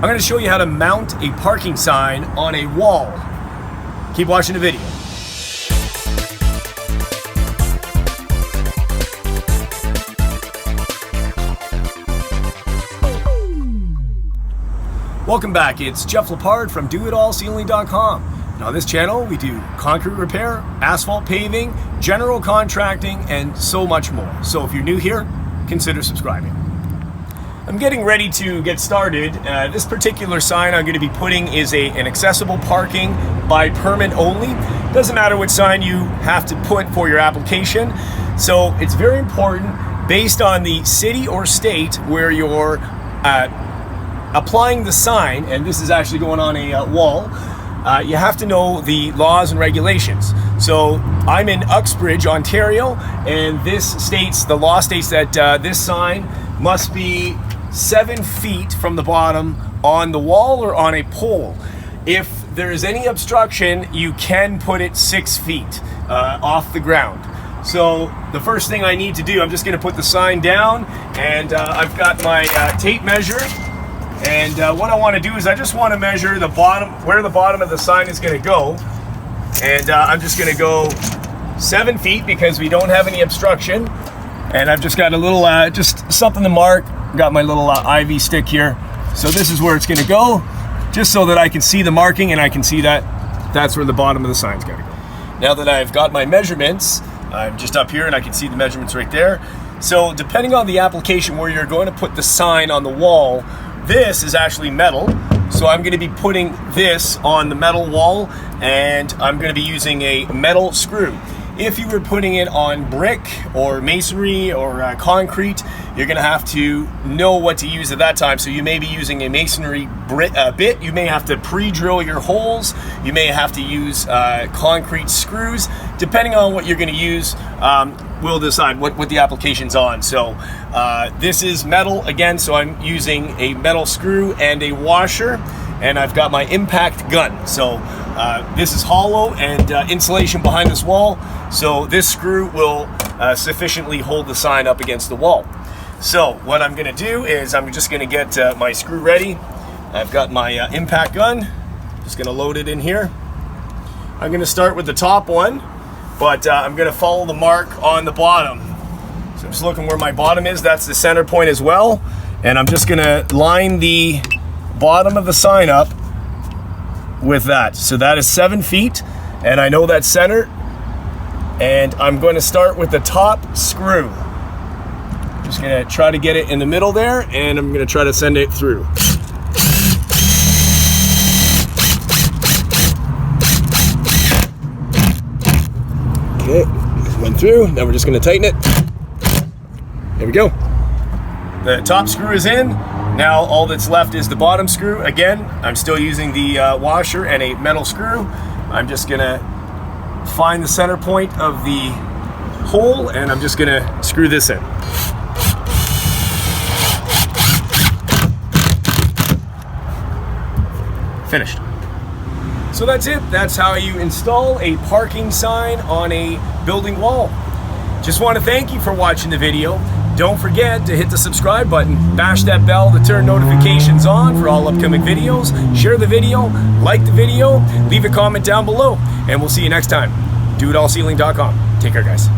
going to show you how to mount a parking sign on a wall. Keep watching the video. Welcome back, it's Jeff Lepard from DoItAllCeiling.com. And on this channel, we do concrete repair, asphalt paving, general contracting, and so much more. So if you're new here, consider subscribing. I'm getting ready to get started. This particular sign I'm going to be putting is an accessible parking by permit only. Doesn't matter what sign you have to put for your application. So it's very important, based on the city or state where you're applying the sign, and this is actually going on a wall, you have to know the laws and regulations. So I'm in Uxbridge, Ontario, and the law states that this sign must be 7 feet from the bottom on the wall or on a pole. If there is any obstruction, you can put it 6 feet off the ground. So the first thing I need to do, I'm just going to put the sign down, and I've got my tape measure. And what I want to do is I just want to measure the bottom, where the bottom of the sign is going to go. And I'm just going to go 7 feet because we don't have any obstruction. And I've just got a little, just something to mark. Got my little IV stick here. So this is where it's going to go, just so that I can see the marking and I can see that that's where the bottom of the sign's going to go. Now that I've got my measurements, I'm just up here and I can see the measurements right there. So depending on the application where you're going to put the sign on the wall, this is actually metal, so I'm going to be putting this on the metal wall, and I'm going to be using a metal screw. If you were putting it on brick or masonry or concrete, you're going to have to know what to use at that time. So you may be using a masonry bit, you may have to pre-drill your holes, you may have to use concrete screws. Depending on what you're going to use, we'll decide what the application's on. So this is metal again, so I'm using a metal screw and a washer, and I've got my impact gun. So this is hollow and insulation behind this wall, so this screw will sufficiently hold the sign up against the wall. So what I'm going to do is I'm just going to get my screw ready. I've got my impact gun, just going to load it in here. I'm going to start with the top one, but I'm going to follow the mark on the bottom. So I'm just looking where my bottom is. That's the center point as well, and I'm just going to line the bottom of the sign up with that. So that is 7 feet, and I know that's center, and I'm going to start with the top screw. Just going to try to get it in the middle there, and I'm going to try to send it through. Okay, went through. Now we're just going to tighten it. There we go. The top screw is in. Now all that's left is the bottom screw. Again, I'm still using the washer and a metal screw. I'm just gonna find the center point of the hole, and I'm just gonna screw this in. Finished. So that's it. That's how you install a parking sign on a building wall. Just want to thank you for watching the video. Don't forget to hit the subscribe button, bash that bell to turn notifications on for all upcoming videos, share the video, like the video, leave a comment down below, and we'll see you next time. DoItAllCeiling.com. Take care, guys.